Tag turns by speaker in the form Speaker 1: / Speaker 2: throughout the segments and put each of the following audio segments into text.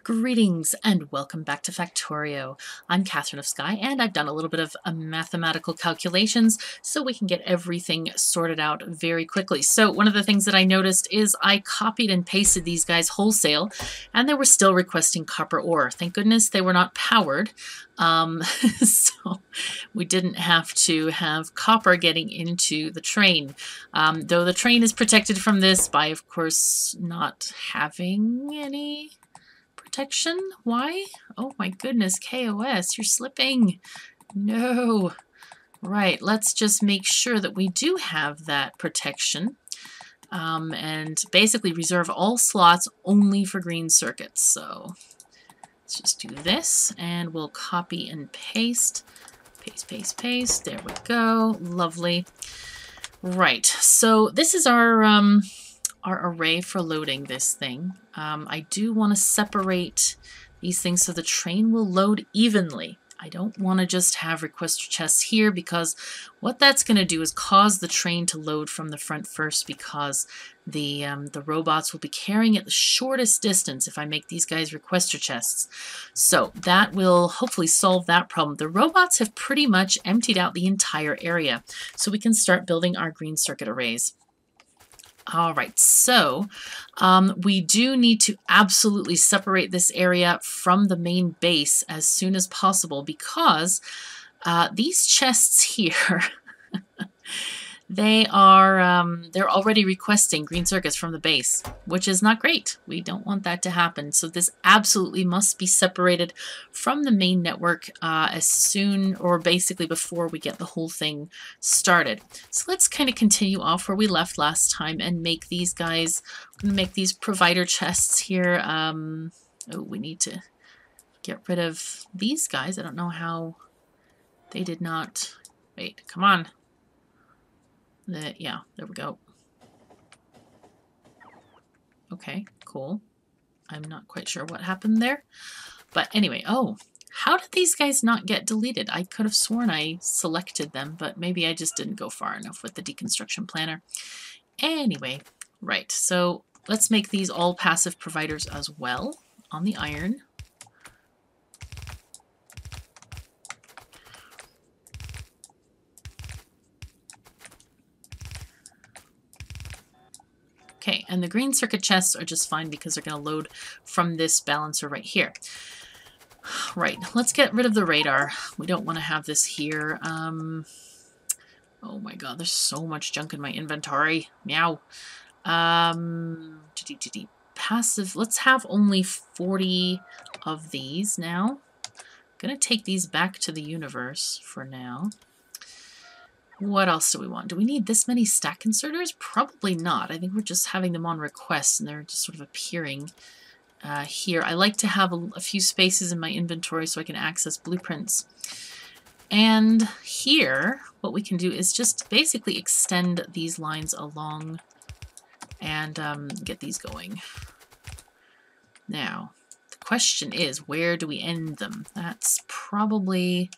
Speaker 1: Greetings and welcome back to Factorio. I'm KatherineOfSky and I've done a little bit of mathematical calculations so we can get everything sorted out very quickly. So one of the things that I noticed is I copied and pasted these guys wholesale and they were still requesting copper ore. Thank goodness they were not powered. So we didn't have to have copper getting into the train. Though the train is protected from this by, of course, not having any protection. Why? Oh my goodness, KOS, you're slipping. No. Right, let's just make sure that we do have that protection. And basically reserve all slots only for green circuits. So let's just do this and we'll copy and paste. Paste, paste, paste. There we go. Lovely. Right, so this is our array for loading this thing. I do want to separate these things so the train will load evenly. I don't want to just have requester chests here because what that's going to do is cause the train to load from the front first because the robots will be carrying it the shortest distance if I make these guys requester chests. So that will hopefully solve that problem. The robots have pretty much emptied out the entire area, so we can start building our green circuit arrays. All right, so we do need to absolutely separate this area from the main base as soon as possible because these chests here, they're already requesting green circuits from the base, which is not great. We don't want that to happen. So this absolutely must be separated from the main network as soon, or basically before we get the whole thing started. So let's kind of continue off where we left last time and make these guys, make these provider chests here. Oh, we need to get rid of these guys. I don't know how they did not, wait, come on. Yeah, there we go. Okay, cool. I'm not quite sure what happened there. But anyway, oh, how did these guys not get deleted? I could have sworn I selected them, but maybe I just didn't go far enough with the deconstruction planner. Anyway, right, so let's make these all passive providers as well on the iron. Okay, and the green circuit chests are just fine because they're going to load from this balancer right here. Right, let's get rid of the radar. We don't want to have this here. Oh my god, there's so much junk in my inventory. Meow. Passive, let's have only 40 of these now. Gonna take these back to the universe for now. What else do we want? Do we need this many stack inserters? Probably not. I think we're just having them on request and they're just sort of appearing here. I like to have a few spaces in my inventory so I can access blueprints. And here, what we can do is just basically extend these lines along and get these going. Now, the question is, where do we end them? That's probably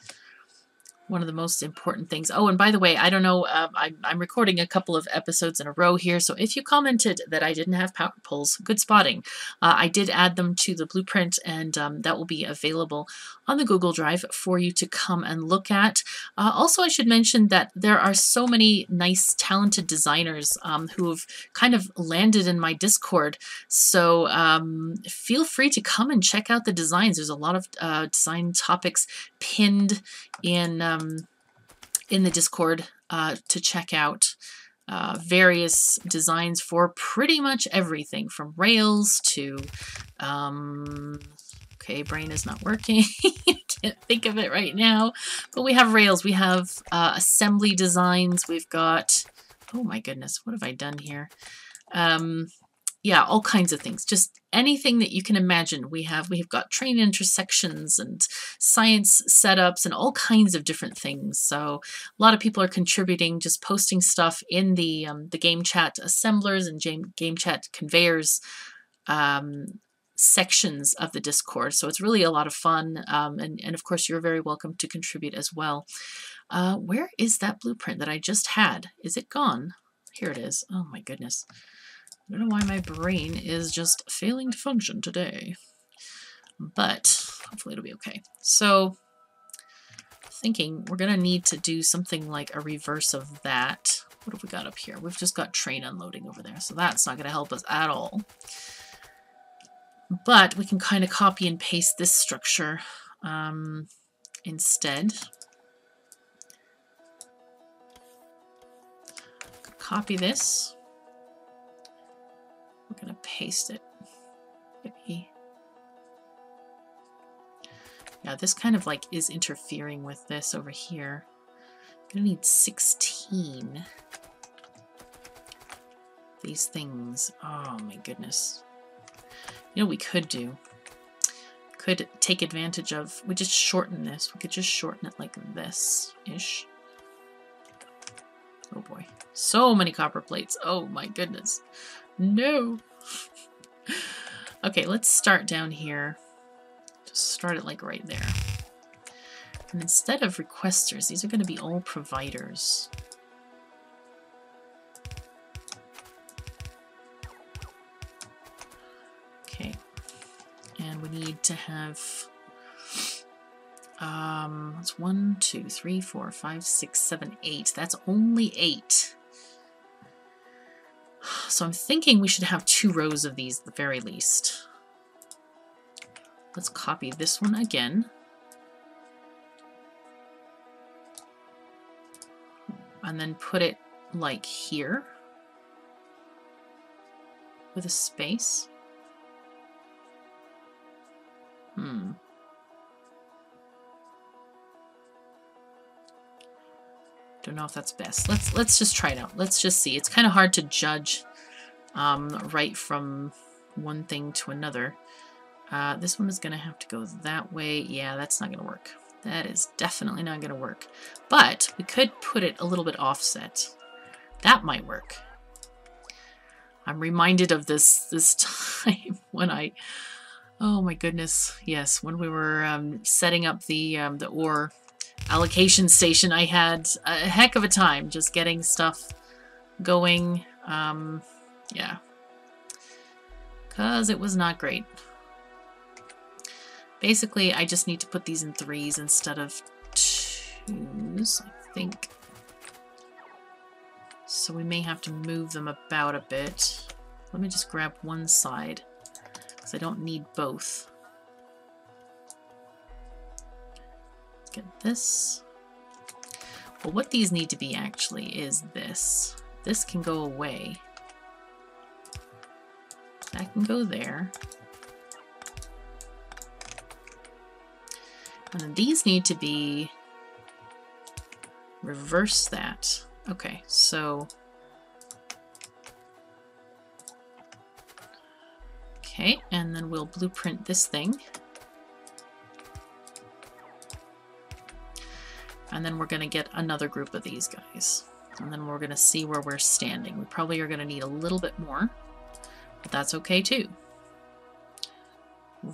Speaker 1: one of the most important things. Oh, and by the way, I don't know, I'm recording a couple of episodes in a row here, so if you commented that I didn't have power poles, good spotting. I did add them to the blueprint, and that will be available on the Google Drive for you to come and look at. Also, I should mention that there are so many nice, talented designers who have kind of landed in my Discord, so feel free to come and check out the designs. There's a lot of design topics pinned in the Discord to check out various designs for pretty much everything from rails to okay, brain is not working. I can't think of it right now, but we have rails, we have assembly designs, we've got, oh my goodness, what have I done here? Yeah, all kinds of things. Just anything that you can imagine. We've got train intersections and science setups and all kinds of different things. So a lot of people are contributing, just posting stuff in the game chat assemblers and game chat conveyors sections of the Discord. So it's really a lot of fun. And of course, you're very welcome to contribute as well. Where is that blueprint that I just had? Is it gone? Here it is. Oh my goodness. I don't know why my brain is just failing to function today. but hopefully it'll be okay. So thinking we're going to need to do something like a reverse of that. What have we got up here? We've just got train unloading over there, so that's not going to help us at all. But we can kind of copy and paste this structure instead. Copy this. We're going to paste it. Maybe. Yeah, this kind of like is interfering with this over here. I'm going to need 16. These things. Oh my goodness. You know what we could do? Could take advantage of, we just shorten this. We could just shorten it like this-ish. Oh boy. So many copper plates. Oh my goodness. No. Okay, let's start down here. Just start it like right there. And instead of requesters, these are going to be all providers. Okay. And we need to have that's 1, 2, 3, 4, 5, 6, 7, 8. That's only 8. So I'm thinking we should have 2 rows of these at the very least. Let's copy this one again. And then put it like here with a space. Don't know if that's best. Let's just try it out. Let's just see. It's kind of hard to judge right from one thing to another. This one is going to have to go that way. Yeah, that's not going to work. That is definitely not going to work. But we could put it a little bit offset. That might work. I'm reminded of this time when I... Oh my goodness. Yes, when we were setting up the ore allocation station, I had a heck of a time just getting stuff going. Yeah. Because it was not great. Basically, I just need to put these in 3s instead of 2s, I think. So we may have to move them about a bit. Let me just grab one side, because I don't need both. Get this. Well, what these need to be actually is this. This can go away. That can go there. And then these need to be reverse that. Okay, so okay, and then we'll blueprint this thing. And then we're going to get another group of these guys. And then we're going to see where we're standing. We probably are going to need a little bit more, but that's okay too.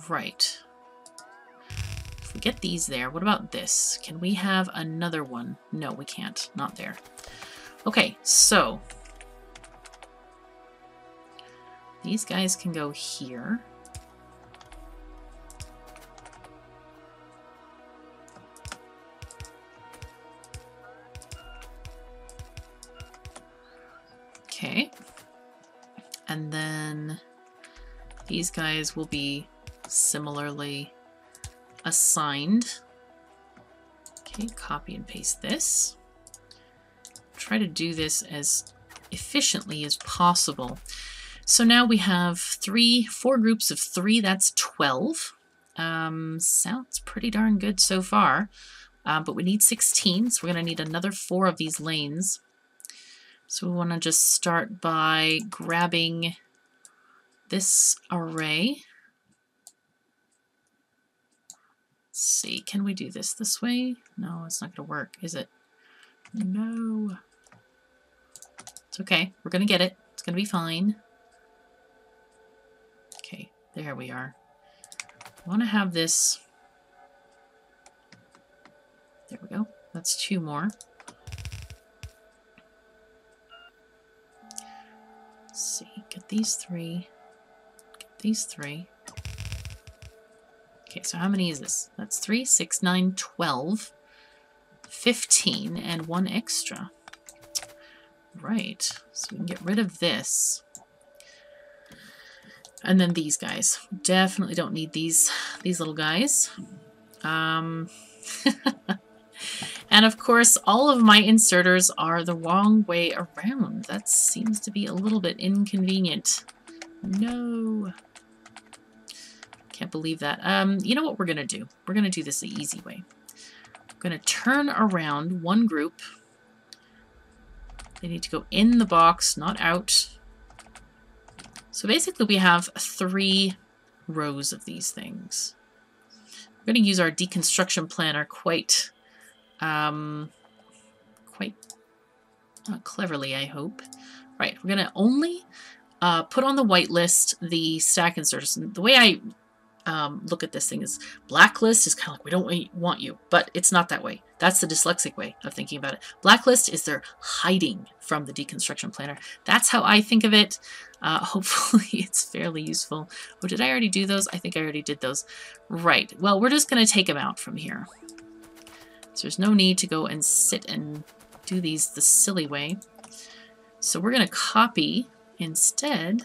Speaker 1: Right. If we get these there, what about this? Can we have another one? No, we can't. Not there. Okay, so these guys can go here. Okay. And then these guys will be similarly assigned. Okay, copy and paste this. Try to do this as efficiently as possible. So now we have 4 groups of 3. That's 12. Sounds pretty darn good so far. But we need 16, so we're going to need another 4 of these lanes. So we want to just start by grabbing this array. Let's see, can we do this way? No, it's not going to work, is it? No. It's okay. We're going to get it. It's going to be fine. Okay, there we are. I want to have this. There we go. That's 2 more. Let's see. Get these 3. Get these 3. Okay, so how many is this? That's 3, 6, 9, 12, 15, and 1 extra. Right, so we can get rid of this. And then these guys. Definitely don't need these little guys. And of course, all of my inserters are the wrong way around. That seems to be a little bit inconvenient. No. Can't believe that. You know what we're going to do? We're going to do this the easy way. We're going to turn around one group. They need to go in the box, not out. So basically we have 3 rows of these things. We're going to use our deconstruction planner quite cleverly, I hope. Right, we're going to only put on the whitelist the stack inserters. And the way I look at this thing is blacklist is kind of like we don't want you, but it's not that way. That's the dyslexic way of thinking about it. Blacklist is they're hiding from the deconstruction planner. That's how I think of it. Hopefully it's fairly useful. Oh, did I already do those? I think I already did those. Right. Well, we're just going to take them out from here. So there's no need to go and sit and do these the silly way. So we're going to copy instead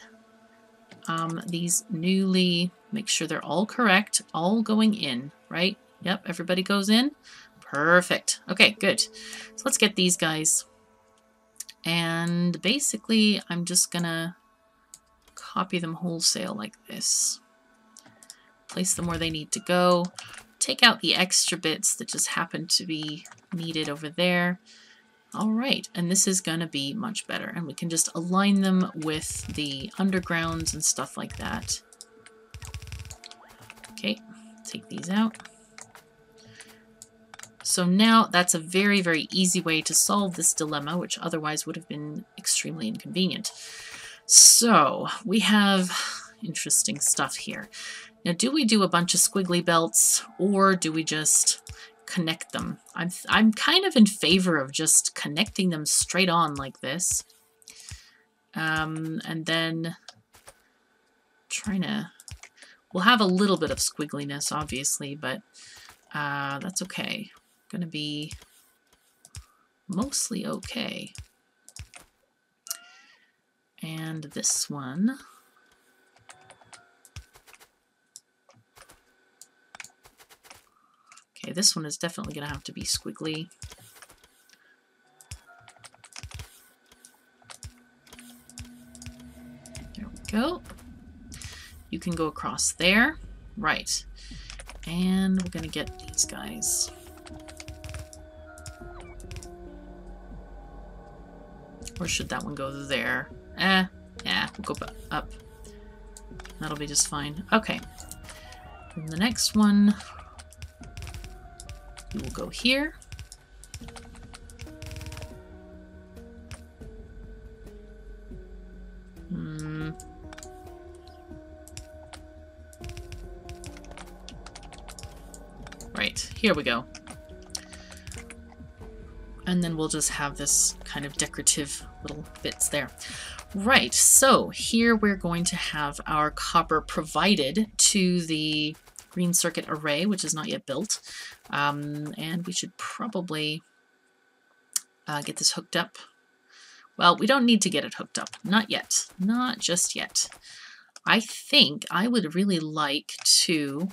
Speaker 1: these newly, make sure they're all correct, all going in, right? Yep, everybody goes in. Perfect. Okay, good. So let's get these guys. And basically, I'm just going to copy them wholesale like this. Place them where they need to go. Take out the extra bits that just happen to be needed over there. All right, and this is going to be much better. And we can just align them with the undergrounds and stuff like that. Okay, take these out. So now that's a very, very easy way to solve this dilemma, which otherwise would have been extremely inconvenient. So we have interesting stuff here. Now, do we do a bunch of squiggly belts or do we just connect them? I'm kind of in favor of just connecting them straight on like this. And then trying to, we'll have a little bit of squiggliness, obviously, but that's okay. Going to be mostly okay. And this one. Okay, this one is definitely going to have to be squiggly. There we go. You can go across there. Right. And we're going to get these guys. Or should that one go there? Yeah, we'll go up. That'll be just fine. Okay. And the next one, we will go here. Right, here we go. And then we'll just have this kind of decorative little bits there. Right, so here we're going to have our copper provided to the green circuit array, which is not yet built. And we should probably get this hooked up. Well, we don't need to get it hooked up. Not yet. Not just yet. I think I would really like to,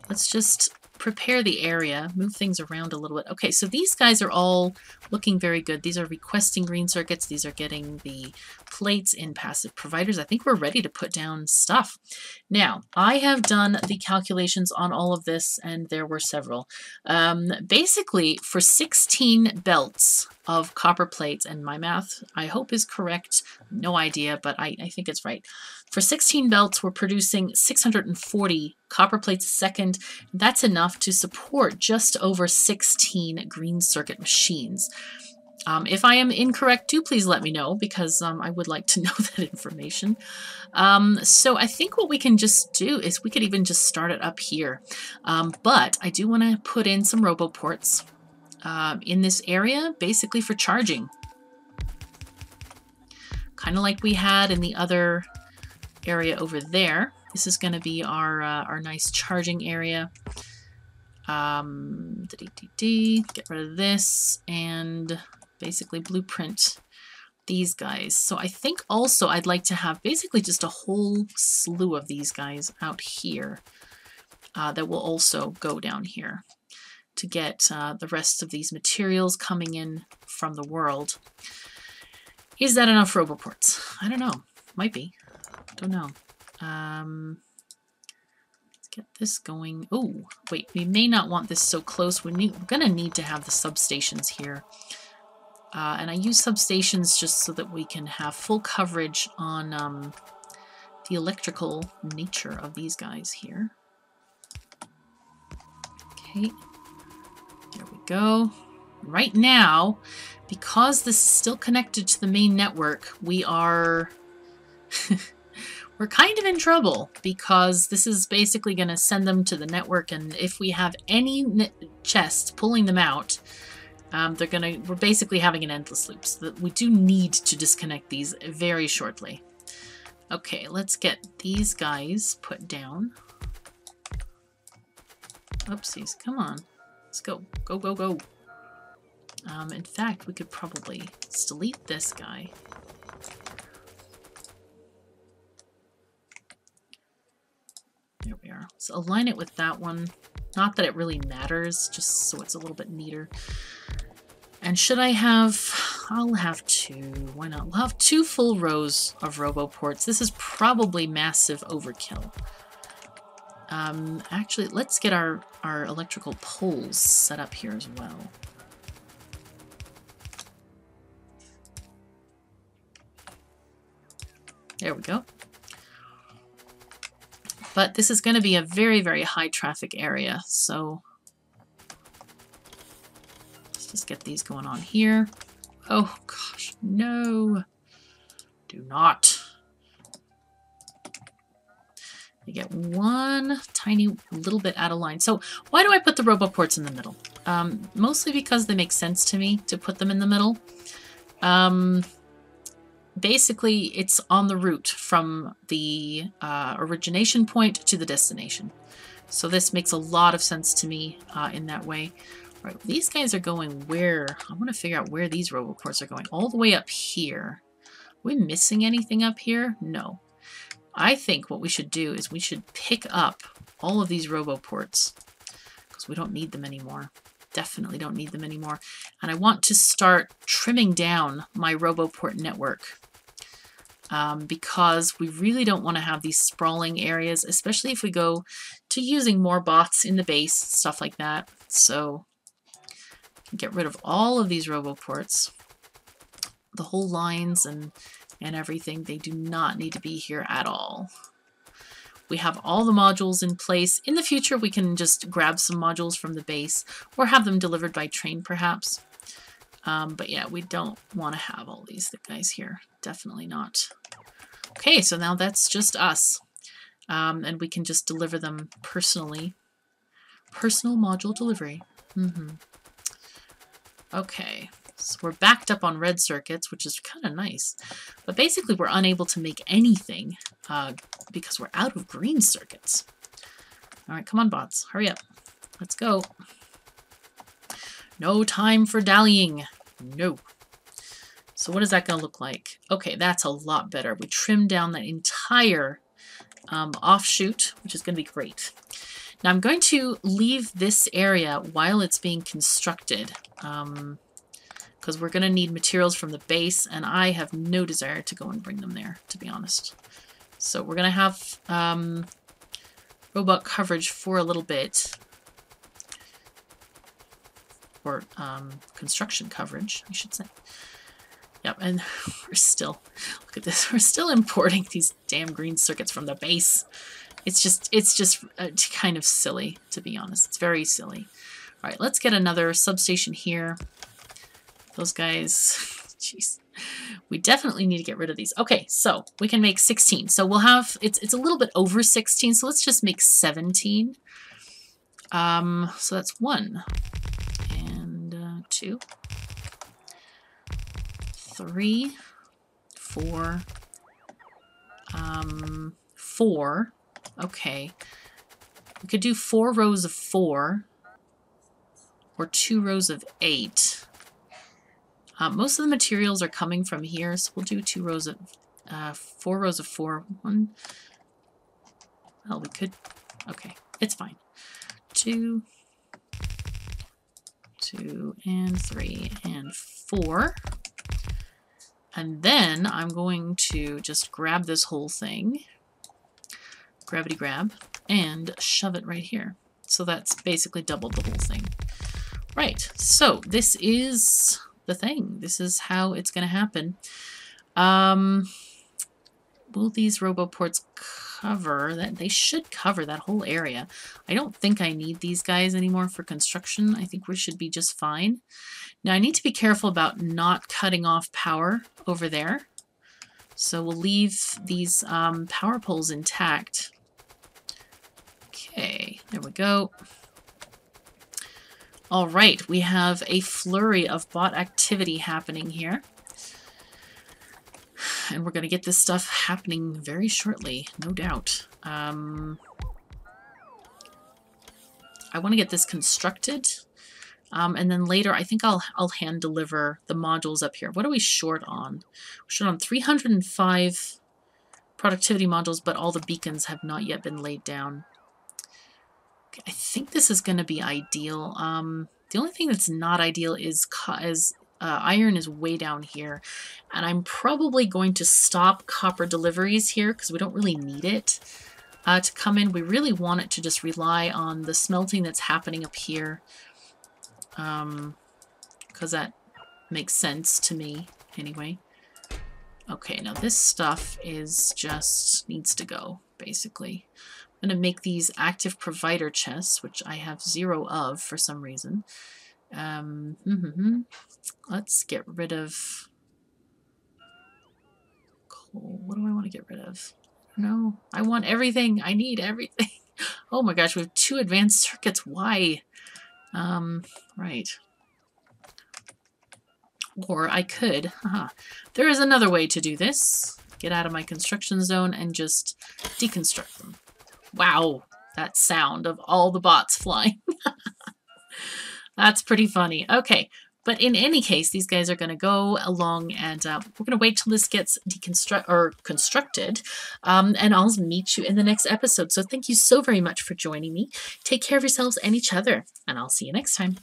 Speaker 1: let's just prepare the area, move things around a little bit. Okay, so these guys are all looking very good. These are requesting green circuits. These are getting the plates in passive providers. I think we're ready to put down stuff. Now, I have done the calculations on all of this, and there were several. Basically, for 16 belts of copper plates, and my math, I hope, is correct. No idea, but I think it's right. For 16 belts, we're producing 640 copper plates a second. That's enough to support just over 16 green circuit machines. If I am incorrect, do please let me know, because I would like to know that information. So I think what we can just do is we could even just start it up here. But I do want to put in some Roboports in this area, basically for charging. Kind of like we had in the other area over there. This is going to be our nice charging area. Get rid of this and basically blueprint these guys. So I think also I'd like to have basically just a whole slew of these guys out here that will also go down here to get the rest of these materials coming in from the world. Is that enough Roboports? I don't know. Might be. Don't know. Let's get this going. Oh, wait. We may not want this so close. We're going to need to have the substations here. And I use substations just so that we can have full coverage on the electrical nature of these guys here. Okay, there we go. Right now, because this is still connected to the main network, we are... we're kind of in trouble because this is basically going to send them to the network, and if we have any chests pulling them out, we're basically having an endless loop, so that we do need to disconnect these very shortly. Okay, let's get these guys put down. Oopsies, come on. Let's go. Go, go, go. In fact, we could probably delete this guy. There we are. So align it with that one. Not that it really matters, just so it's a little bit neater. And should I have... I'll have two. Why not? We'll have 2 full rows of Roboports. This is probably massive overkill. Actually, let's get our electrical poles set up here as well. There we go. But this is going to be a very, very high traffic area, so let's just get these going on here. Oh gosh, no. Do not. You get one tiny little bit out of line. So why do I put the Roboports in the middle? Mostly because they make sense to me to put them in the middle. Basically, it's on the route from the origination point to the destination. So this makes a lot of sense to me in that way. All right, these guys are going where? I want to figure out where these Roboports are going. All the way up here. Are we missing anything up here? No. I think what we should do is we should pick up all of these Roboports because we don't need them anymore. Definitely don't need them anymore. And I want to start trimming down my Roboport network because we really don't want to have these sprawling areas, especially if we go to using more bots in the base, stuff like that. So get rid of all of these Roboports, the whole lines and everything. They do not need to be here at all. We have all the modules in place. In the future, we can just grab some modules from the base or have them delivered by train, perhaps. But yeah, we don't want to have all these guys here. Definitely not. Okay, so now that's just us. And we can just deliver them personally. Personal module delivery. Okay. So we're backed up on red circuits, which is kind of nice. But basically, we're unable to make anything because we're out of green circuits. All right, come on, bots. Hurry up. Let's go. No time for dallying. No. So what is that going to look like? Okay, that's a lot better. We trimmed down that entire offshoot, which is going to be great. Now I'm going to leave this area while it's being constructed. Because we're going to need materials from the base, and I have no desire to go and bring them there, to be honest. So we're going to have robot coverage for a little bit. Or construction coverage, I should say. Yep, and we're still, look at this, we're still importing these damn green circuits from the base. It's just kind of silly, to be honest. It's very silly. All right, let's get another substation here. Those guys, jeez. We definitely need to get rid of these. Okay, so we can make 16. So we'll have, it's a little bit over 16, so let's just make 17. So that's 1 and 2, 3, 4, 4, Okay. We could do 4 rows of 4 or 2 rows of 8. Most of the materials are coming from here, so we'll do 2 rows of 4 rows of 4. 1. Well, we could. Okay, it's fine. 2, 2, and 3, and 4. And then I'm going to just grab this whole thing, gravity grab, and shove it right here. So that's basically doubled the whole thing. Right, so this is the thing. This is how it's going to happen. Will these Roboports cover that? They should cover that whole area. I don't think I need these guys anymore for construction. I think we should be just fine. Now I need to be careful about not cutting off power over there. So we'll leave these power poles intact. Okay, there we go. All right, we have a flurry of bot activity happening here. And we're going to get this stuff happening very shortly, no doubt. I want to get this constructed. And then later, I think I'll hand deliver the modules up here. What are we short on? We're short on 305 productivity modules, but all the beacons have not yet been laid down. Okay, I think this is going to be ideal. The only thing that's not ideal is iron is way down here. And I'm probably going to stop copper deliveries here because we don't really need it to come in. We really want it to just rely on the smelting that's happening up here. Because that makes sense to me anyway. Okay, now this stuff is just needs to go, basically. I'm going to make these active provider chests, which I have 0 of for some reason. Let's get rid of coal. What do I want to get rid of? No, I want everything. I need everything. Oh my gosh, we have 2 advanced circuits. Why? Right. Or I could. There is another way to do this. Get out of my construction zone and just deconstruct them. Wow, that sound of all the bots flying. That's pretty funny. Okay, but in any case, these guys are going to go along, and we're going to wait till this gets constructed, and I'll meet you in the next episode. So thank you so very much for joining me. Take care of yourselves and each other, and I'll see you next time.